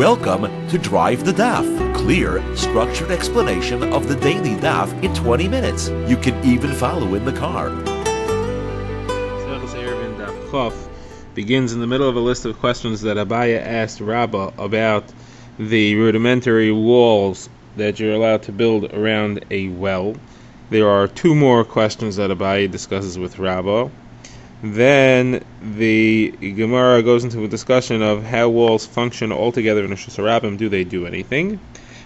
Welcome to Drive the Daf. Clear, structured explanation of the daily Daf in 20 minutes. You can even follow in the car. Eruvin Daf begins in the middle of a list of questions that Abaya asked Rabbah about the rudimentary walls that you're allowed to build around a well. There are two more questions that Abaya discusses with Rabbah. Then the Gemara goes into a discussion of how walls function altogether in a Shus Harabim. Do they do anything?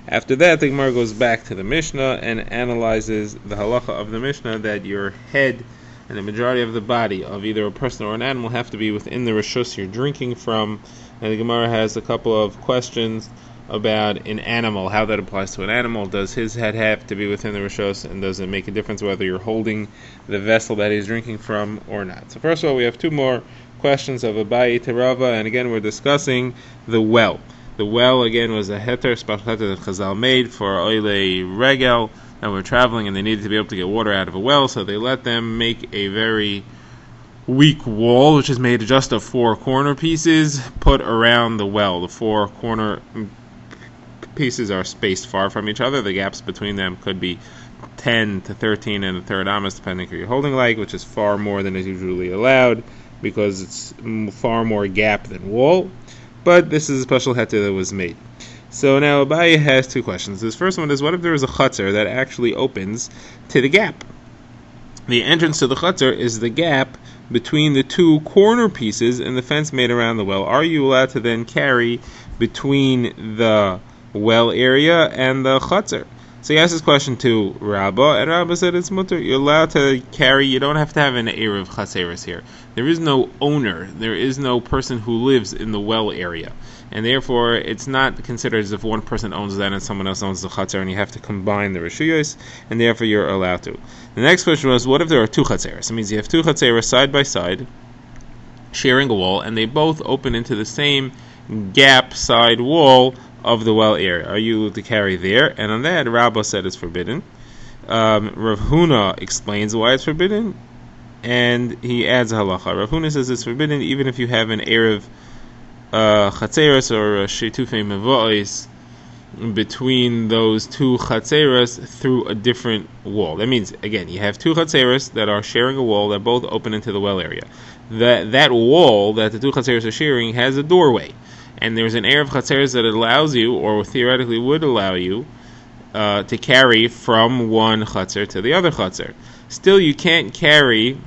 After that, the Gemara goes back to the Mishnah and analyzes the halacha of the Mishnah that your head and the majority of the body of either a person or an animal have to be within the reshus you're drinking from. And the Gemara has a couple of questions about an animal, how that applies to an animal. Does his head have to be within the reshus, and does it make a difference whether you're holding the vessel that he's drinking from or not? So first of all, we have two more questions of Abayi to Rava, and again we're discussing the well. The well again was a heter, special heter that Chazal made for oile regel, and were traveling and they needed to be able to get water out of a well, so they let them make a very weak wall, which is made just of four corner pieces, put around the well. The four corner pieces are spaced far from each other. The gaps between them could be 10 to 13 and a third amas, depending who you're holding like, which is far more than is usually allowed because it's far more gap than wall. But this is a special heter that was made. So now Abaye has two questions. This first one is, what if there is a chutzner that actually opens to the gap? The entrance to the chutzner is the gap between the two corner pieces in the fence made around the well. Are you allowed to then carry between the well area and the chutzner? So he asked this question to Rabbah, and Rabbah said it's mutter. You're allowed to carry. You don't have to have an eruv chatzeres here. There is no owner. There is no person who lives in the well area, and therefore it's not considered as if one person owns that and someone else owns the chutzner, and you have to combine the reshuyos, and therefore you're allowed to. The next question was, what if there are two chatzeres? It means you have two chatzeres side by side, sharing a wall, and they both open into the same gap side wall of the well area. Are you to carry there? And on that, Rabbah said it's forbidden. Rav Huna explains why it's forbidden, and he adds a halacha. Rav Huna says it's forbidden even if you have an erev chatzeres or a shetufei mevois between those two chatzeres through a different wall. That means, again, you have two chatzeres that are sharing a wall that both open into the well area. That wall that the two chatzeres are sharing has a doorway, and there's an erev chatzeres that allows you, or theoretically would allow you, to carry from one chatzer to the other chatzer. Still, you can't carry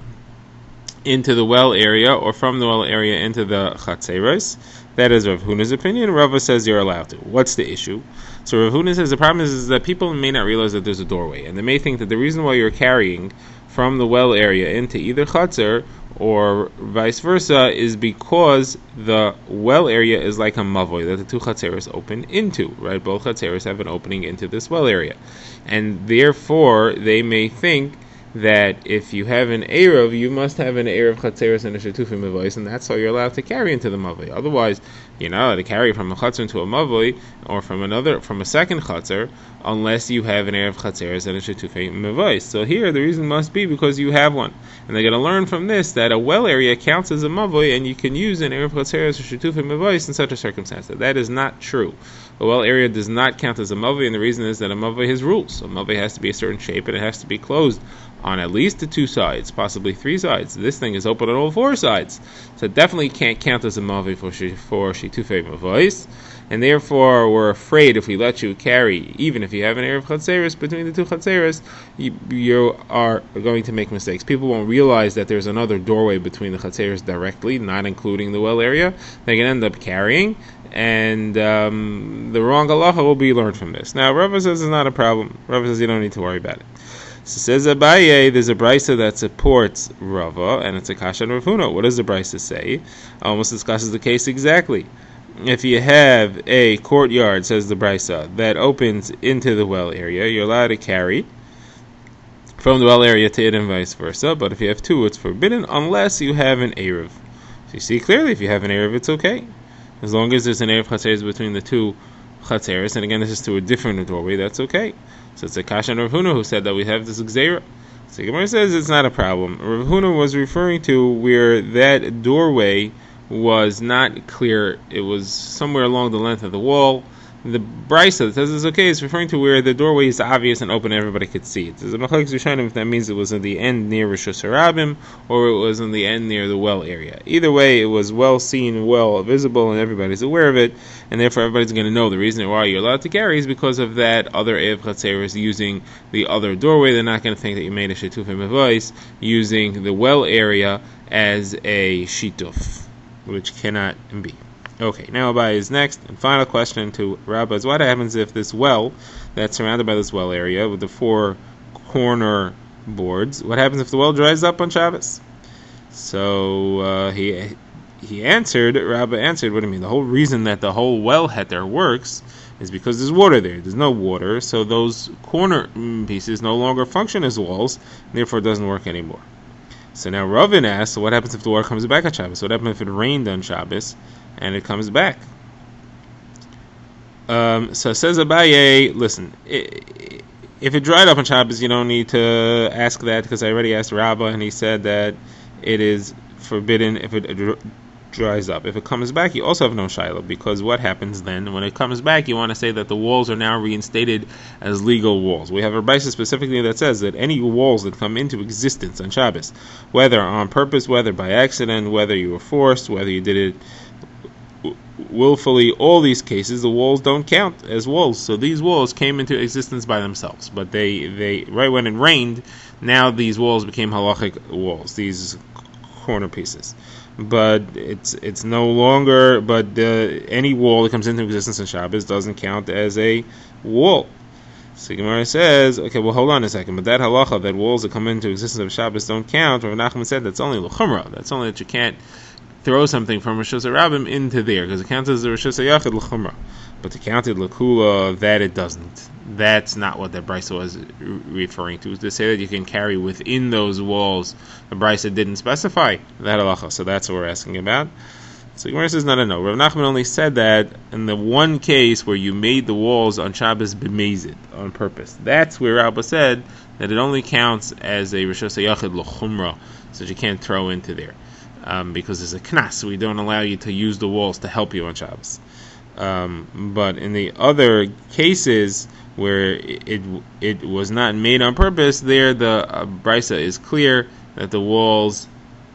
into the well area or from the well area into the chatzeres. That is Rav Huna's opinion. Rava says you're allowed to. What's the issue? So Rav Huna says the problem is that people may not realize that there's a doorway, and they may think that the reason why you're carrying from the well area into either chatzer or vice versa is because the well area is like a mavoy that the two chatzeres open into, right? Both chatzeres have an opening into this well area, and therefore they may think that if you have an erev, you must have an erev chatzeres and a shetufim mavois, and that's how you're allowed to carry into the mavoy. Otherwise, you're not allowed to carry from a chatzer into a mavoy or from a second chatzer unless you have an erev chatzeres and a shetufim mavois. So here, the reason must be because you have one, and they're going to learn from this that a well area counts as a mavoy, and you can use an erev chatzeres or shetufim mavois in such a circumstance. That is not true. A well area does not count as a mavoi, and the reason is that a mavoi has rules. A mavoi has to be a certain shape, and it has to be closed on at least the two sides, possibly three sides. This thing is open on all four sides, so it definitely can't count as a mavoi for shitufei mavois, and therefore we're afraid if we let you carry, even if you have an erev chatzeres between the two chatzeres, you are going to make mistakes. People won't realize that there's another doorway between the chatzeres directly, not including the well area. They can end up carrying, and the wrong halacha will be learned from this. Now, Rava says it's not a problem. Rava says you don't need to worry about it. So says Abaye, there's a brisa that supports Rava, and it's a kasha and Rav Huna. What does the brisa say? Almost discusses the case exactly. If you have a courtyard, says the brisa, that opens into the well area, you're allowed to carry from the well area to it and vice versa. But if you have two, it's forbidden unless you have an eruv. So you see clearly, if you have an eruv, it's okay. As long as there's an erev chatzeres between the two chatzeres, and again, this is to a different doorway, that's okay. So it's a kasha and Rav Huna who said that we have this gzeira. So Gemara says it's not a problem. Rav Huna was referring to where that doorway was not clear. It was somewhere along the length of the wall. The brisa that says it's okay is referring to where the doorway is obvious and open, and everybody could see it. There's a machlokes rishonim if that means it was in the end near Rosh Hashanah or it was in the end near the well area. Either way, it was well seen, well visible, and everybody's aware of it, and therefore everybody's going to know the reason why you're allowed to carry is because of that other Erev Chatzer is using the other doorway. They're not going to think that you made a shitufim avos using the well area as a shituf, which cannot be. Okay, now Abai is next, and final question to Rabbah is what happens if this well that's surrounded by this well area with the 4 corner boards, what happens if the well dries up on Shabbos? So he answered, Rabbah answered, what do you mean? The whole reason that the whole well heter works is because there's water there. There's no water, so those corner pieces no longer function as walls, and therefore it doesn't work anymore. So now Ravin asks, so what happens if the water comes back on Shabbos? What happens if it rained on Shabbos and it comes back? So says Abaye, listen, if it dried up on Shabbos, you don't need to ask that because I already asked Rabbah and he said that it is forbidden if it dries up. If it comes back, you also have no shiloh because what happens then? When it comes back, you want to say that the walls are now reinstated as legal walls. We have a brisa specifically that says that any walls that come into existence on Shabbos, whether on purpose, whether by accident, whether you were forced, whether you did it willfully, all these cases, the walls don't count as walls. So these walls came into existence by themselves, but they right when it rained, now these walls became halachic walls, these corner pieces. But it's no longer. But any wall that comes into existence on Shabbos doesn't count as a wall. So Gemara says, okay, well hold on a second. But that halacha, that walls that come into existence of Shabbos don't count. Rav Nachman said that's only l'chumra. That's only that you can't throw something from Rosh Hashanah into there because it counts as a Rosh Hashanah l'chumra. But to count it l'kula, that it doesn't. That's not what the brisa was referring to. To say that you can carry within those walls, the brisa didn't specify that halacha. So that's what we're asking about. So Gemara says, no. Rav Nachman only said that in the one case where you made the walls on Shabbos b'mezid, on purpose. That's where Rabba said that it only counts as a Rosh Hashanah l'chumra, so that you can't throw into there. Because there's a knas, we don't allow you to use the walls to help you on Shabbos. But in the other cases where it was not made on purpose, there the brisa is clear that the walls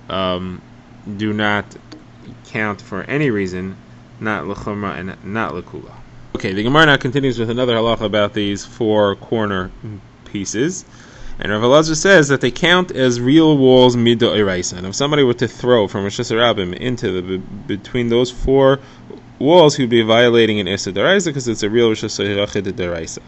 do not count for any reason, not l'chumra and not l'kula. Okay, the Gemara now continues with another halacha about these 4 corner pieces. And Rav Elazar says that they count as real walls mido eraisa. And if somebody were to throw from Rosh Hashanah into between those 4 walls, he would be violating an Issa Deraisa because it's a real Rosh Hashanah Deraisa.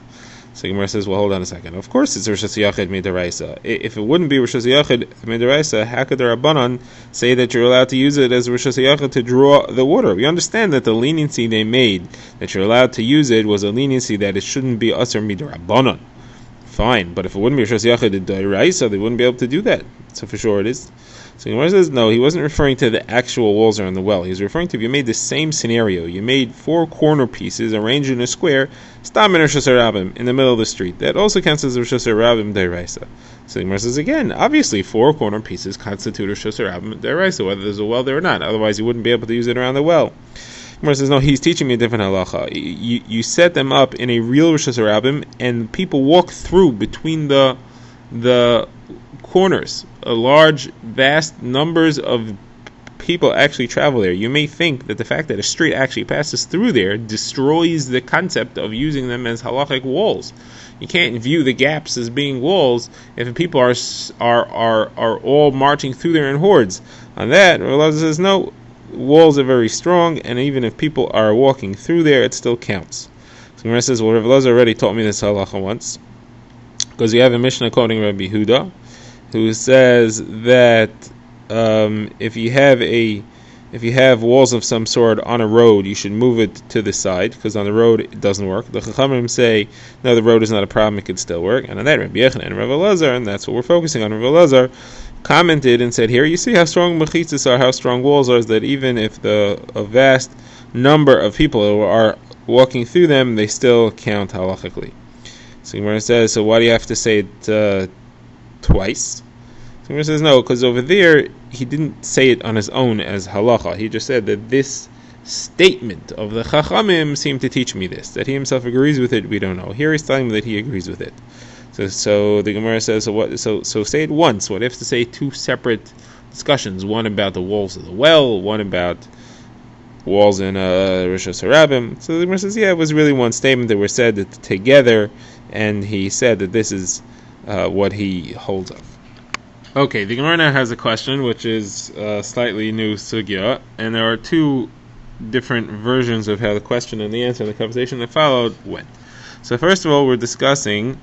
So Gemara says, well, hold on a second. Of course it's Rosh Hashanah Midaraisa. If it wouldn't be Rosh Hashanah Midaraisa, how could the Rabbanan say that you're allowed to use it as Rosh Hashanah to draw the water? We understand that the leniency they made, that you're allowed to use it, was a leniency that it shouldn't be Asr Midarabanan. Fine, but if it wouldn't be Rosh Hashanah Deraisa, they wouldn't be able to do that. So for sure it is. So Gemara says, no, he wasn't referring to the actual walls around the well. He was referring to if you made the same scenario. You made 4 corner pieces arranged in a square, stam in Rosh Hashanah in the middle of the street. That also counts as Rosh Hashanah Deraisa. So Gemara says again, obviously 4 corner pieces constitute Rosh Hashanah Deraisa, whether there's a well there or not. Otherwise, you wouldn't be able to use it around the well. Gemara says, no, he's teaching me a different halacha. You set them up in a real Rosh Hashanah, and people walk through between the corners. A large, vast numbers of people actually travel there. You may think that the fact that a street actually passes through there destroys the concept of using them as halachic walls. You can't view the gaps as being walls if people are all marching through there in hordes. On that, Rav says no. Walls are very strong, and even if people are walking through there, it still counts. So Gemara says, well, Rav Elazar already taught me this halacha once, because we have a Mishnah quoting Rabbi Huda, who says that if you have walls of some sort on a road, you should move it to the side, because on the road it doesn't work. The Chachamim say, no, the road is not a problem, it could still work. And on that, Rabbi Yochanan and Rav Elazar, and that's what we're focusing on, Rav Elazar commented and said, here you see how strong mechitzas are, how strong walls are, is that even if a vast number of people are walking through them, they still count halachically. So Gemara says, so why do you have to say it twice? So Gemara says no, because over there he didn't say it on his own as halacha. He just said that this statement of the Chachamim seemed to teach me this. That he himself agrees with it, we don't know. Here he's telling me that he agrees with it. So the Gemara says, so say it once. What if to say two separate discussions? One about the walls of the well, one about walls in Rosh Hashanah. So the Gemara says, yeah, it was really one statement that were said together, and he said that this is what he holds of. Okay, the Gemara now has a question, which is slightly new sugya, and there are two different versions of how the question and the answer and the conversation that followed went. So first of all, we're discussing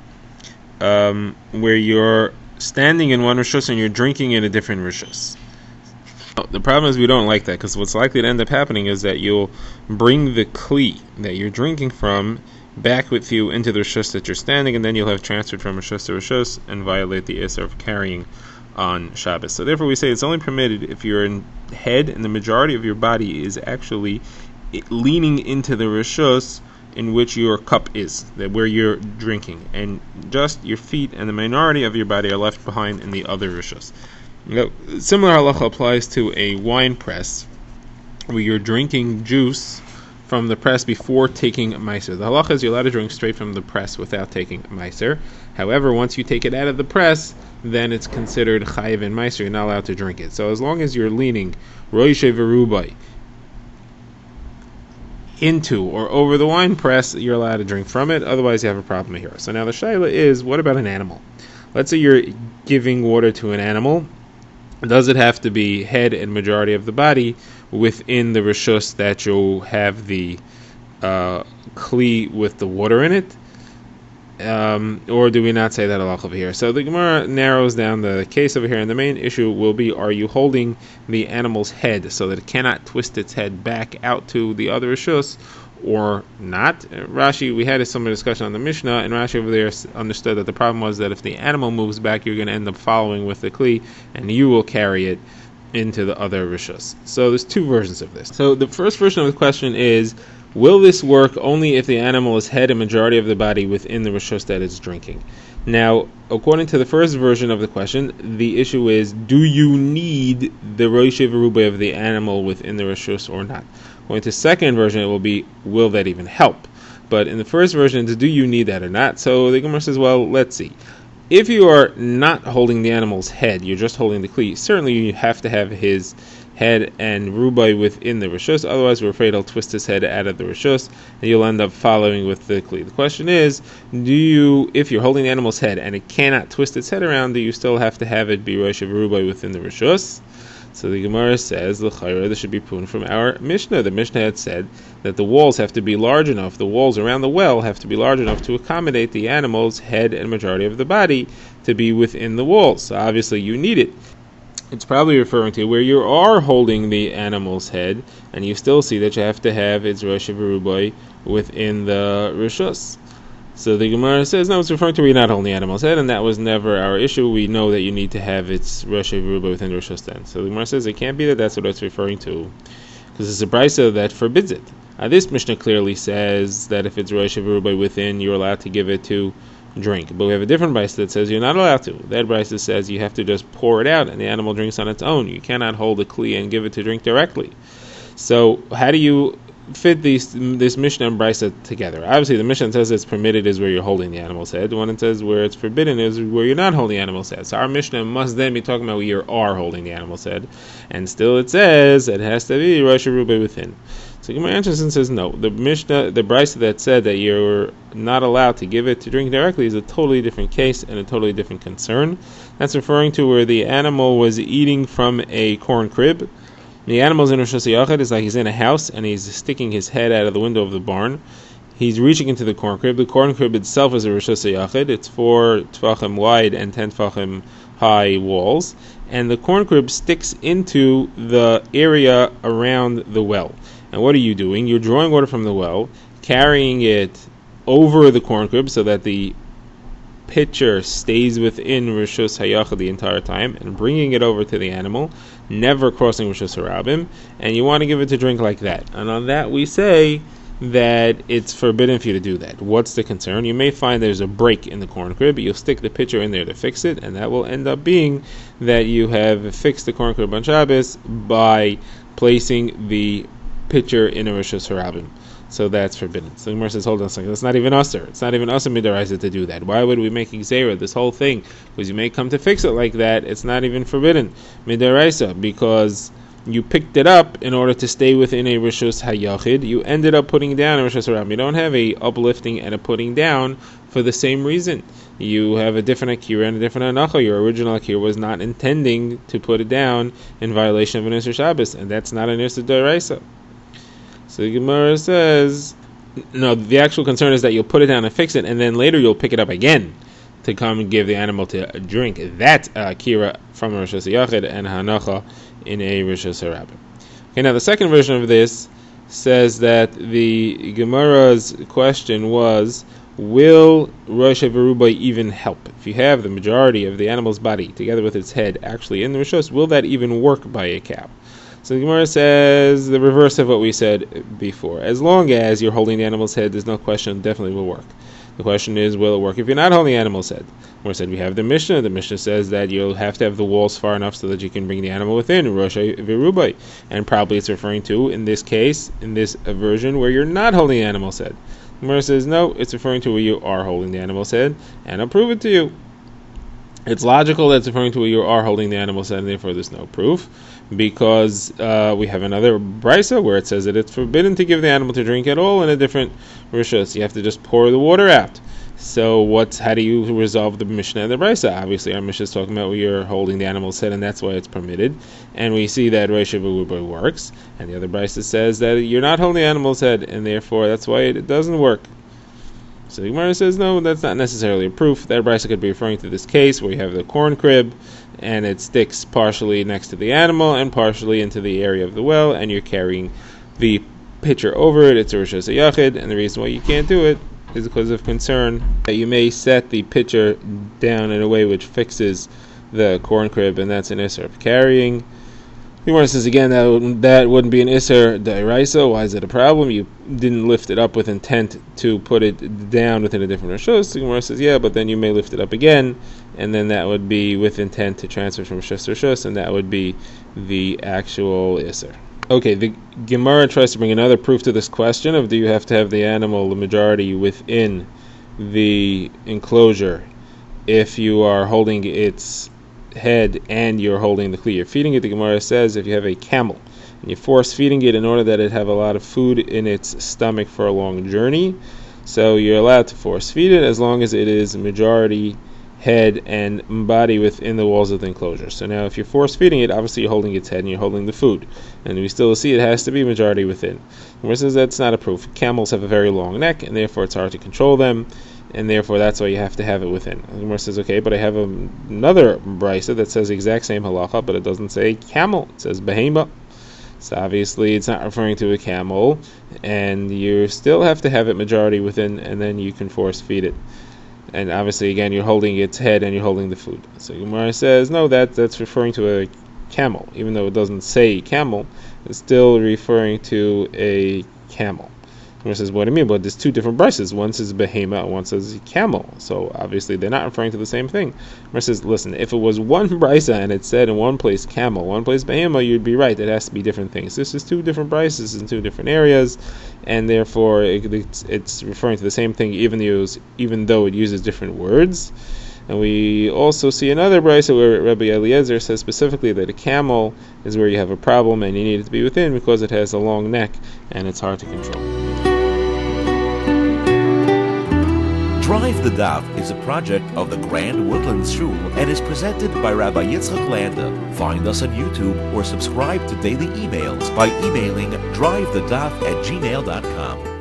where you're standing in one rishus and you're drinking in a different rishus. The problem is we don't like that, because what's likely to end up happening is that you'll bring the kli that you're drinking from back with you into the rishus that you're standing, and then you'll have transferred from rishus to rishus and violate the isser of carrying on Shabbos. So therefore we say it's only permitted if your head and the majority of your body is actually leaning into the rishus in which your cup is, that where you're drinking, and just your feet and the minority of your body are left behind in the other rishus. Now, similar halacha applies to a wine press where you're drinking juice from the press before taking meiser. The halacha is you're allowed to drink straight from the press without taking meiser. However, once you take it out of the press, then it's considered chayiv in meiser. You're not allowed to drink it. So as long as you're leaning roishe v'rubai into or over the wine press, you're allowed to drink from it. Otherwise, you have a problem here. So now the shaila is, what about an animal? Let's say you're giving water to an animal. Does it have to be head and majority of the body within the rishus that you'll have the kli with the water in it? Or do we not say that halacha over here? So the Gemara narrows down the case over here, and the main issue will be, are you holding the animal's head so that it cannot twist its head back out to the other rishus, or not? Rashi, we had a similar discussion on the Mishnah, and Rashi over there understood that the problem was that if the animal moves back, you're going to end up following with the kli, and you will carry it into the other rishus. So there's two versions of this. So the first version of the question is, will this work only if the animal is head and majority of the body within the rishus that it's drinking? Now, according to the first version of the question, the issue is, do you need the roishe v'rubai of the animal within the rishus or not? According to the second version, it will be, will that even help? But in the first version, it's, do you need that or not? So the Gemara says, well, let's see. If you are not holding the animal's head, you're just holding the kli, certainly you have to have his head and rubai within the rishus, otherwise we're afraid he'll twist his head out of the rishus and you'll end up following with the kli. The question is, if you're holding the animal's head and it cannot twist its head around, do you still have to have it be rosh rubai within the rishus? So the Gemara says, l'chayra, this should be proven from our Mishnah. The Mishnah had said that the walls have to be large enough, the walls around the well have to be large enough to accommodate the animal's head and majority of the body to be within the walls. So obviously you need it. It's probably referring to where you are holding the animal's head, and you still see that you have to have its rosh v'rubai within the rishus. So the Gemara says, no, it's referring to where you're not holding the animal's head, and that was never our issue. We know that you need to have its rosh v'rubai within the rishus then. So the Gemara says it can't be that that's what it's referring to, because it's a brisa that forbids it. This Mishnah clearly says that if it's rosh v'rubai within, you're allowed to give it to drink. But we have a different brisa that says you're not allowed to. That brisa says you have to just pour it out and the animal drinks on its own. You cannot hold a kli and give it to drink directly. So how do you fit this Mishnah and brisa together? Obviously the Mishnah says it's permitted is where you're holding the animal's head. The one that says where it's forbidden is where you're not holding the animal's head. So our Mishnah must then be talking about where you are holding the animal's head. And still it says it has to be rosh rubai within. So Gemara answers and says no. The Mishnah, the brisa that said that you're not allowed to give it to drink directly is a totally different case and a totally different concern. That's referring to where the animal was eating from a corn crib. The animal's in Rosh Hashanah. It's like he's in a house and he's sticking his head out of the window of the barn. He's reaching into the corn crib. The corn crib itself is a Rosh Hashanah. It's 4 tefachim wide and 10 tefachim high walls. And the corn crib sticks into the area around the well. And what are you doing? You're drawing water from the well, carrying it over the corn crib so that the pitcher stays within Rishus Hayachah the entire time, and bringing it over to the animal, never crossing Rishus Harabim, and you want to give it to drink like that. And on that we say that it's forbidden for you to do that. What's the concern? You may find there's a break in the corn crib, but you'll stick the pitcher in there to fix it, and that will end up being that you have fixed the corn crib on Shabbos by placing the pitcher in a Rishus Harabim. So that's forbidden. So the Gemara says, hold on a second, that's not even usher. It's not even usher midaraisa to do that. Why would we make Xera, this whole thing? Because you may come to fix it like that. It's not even forbidden midaraisa, because you picked it up in order to stay within a Rishus Hayachid. You ended up putting down a Rishus Harabim. You don't have a uplifting and a putting down for the same reason. You have a different Akira and a different Anacha. Your original Akira was not intending to put it down in violation of an Isser Shabbos, and that's not an Isser D'Oraisa. So the Gemara says, no, the actual concern is that you'll put it down and fix it, and then later you'll pick it up again to come and give the animal to drink. That's Akira from a Rishus Yachid and Hanacha in a Rishus Harabim. Okay, now the second version of this says that the Gemara's question was, will Rosh Verubai even help? If you have the majority of the animal's body together with its head actually in the Rishus, will that even work by a cow? So the Gemara says the reverse of what we said before. As long as you're holding the animal's head, there's no question, it definitely will work. The question is, will it work if you're not holding the animal's head? We said we have the Mishnah. The Mishnah says that you'll have to have the walls far enough so that you can bring the animal within, Rosh Verubai. And probably it's referring to, in this case, in this version, where you're not holding the animal's head. The Gemara says, no, it's referring to where you are holding the animal's head, and I'll prove it to you. It's logical that it's referring to where you are holding the animal's head, and therefore there's no proof, because we have another brisa where it says that it's forbidden to give the animal to drink at all in a different rishus. You have to just pour the water out. So how do you resolve the Mishnah and the brisa? Obviously, our Mishnah is talking about where you're holding the animal's head, and that's why it's permitted. And we see that Rosh Verubai works, and the other brisa says that you're not holding the animal's head, and therefore that's why it doesn't work. So the Gemara says, no, that's not necessarily a proof. That brisa could be referring to this case where you have the corn crib, and it sticks partially next to the animal and partially into the area of the well, and you're carrying the pitcher over it. It's a Rishus Yachid, and the reason why you can't do it is because of concern that you may set the pitcher down in a way which fixes the corn crib, and that's an Isser of carrying. The Gemara says again that wouldn't be an Isser D'Oraisa. Why is it a problem? You didn't lift it up with intent to put it down within a different Rishus. The Gemara says, yeah, but then you may lift it up again, and then that would be with intent to transfer from Rishus to Rishus, and that would be the actual Isser. Okay, the Gemara tries to bring another proof to this question of, do you have to have the animal, the majority, within the enclosure if you are holding its head and you're holding the kli. You're feeding it. The Gemara says if you have a camel and you force feeding it in order that it have a lot of food in its stomach for a long journey, so you're allowed to force feed it as long as it is majority head and body within the walls of the enclosure. So now if you're force feeding it, obviously you're holding its head and you're holding the food, and we still see it has to be majority within. The Gemara says that's not a proof. Camels have a very long neck, and therefore it's hard to control them, and therefore that's why you have to have it within. The Gemara says, okay, but I have another brisa that says the exact same halacha, but it doesn't say camel. It says behema. So obviously it's not referring to a camel, and you still have to have it majority within, and then you can force feed it. And obviously, again, you're holding its head and you're holding the food. So Gemara says, no, that's referring to a camel. Even though it doesn't say camel, it's still referring to a camel. Gemara says, what do you mean? But there's two different brises. One says behema and one says camel. So obviously they're not referring to the same thing. Gemara says, listen, if it was one brisa and it said in one place camel, one place behema, you'd be right. It has to be different things. This is two different brises in two different areas, and therefore it's referring to the same thing even though it uses different words. And we also see another brisa where Rabbi Eliezer says specifically that a camel is where you have a problem and you need it to be within because it has a long neck and it's hard to control. Drive the Daf is a project of the Grand Woodlands Shul and is presented by Rabbi Yitzchak Landa. Find us on YouTube or subscribe to daily emails by emailing drivethedaf@gmail.com.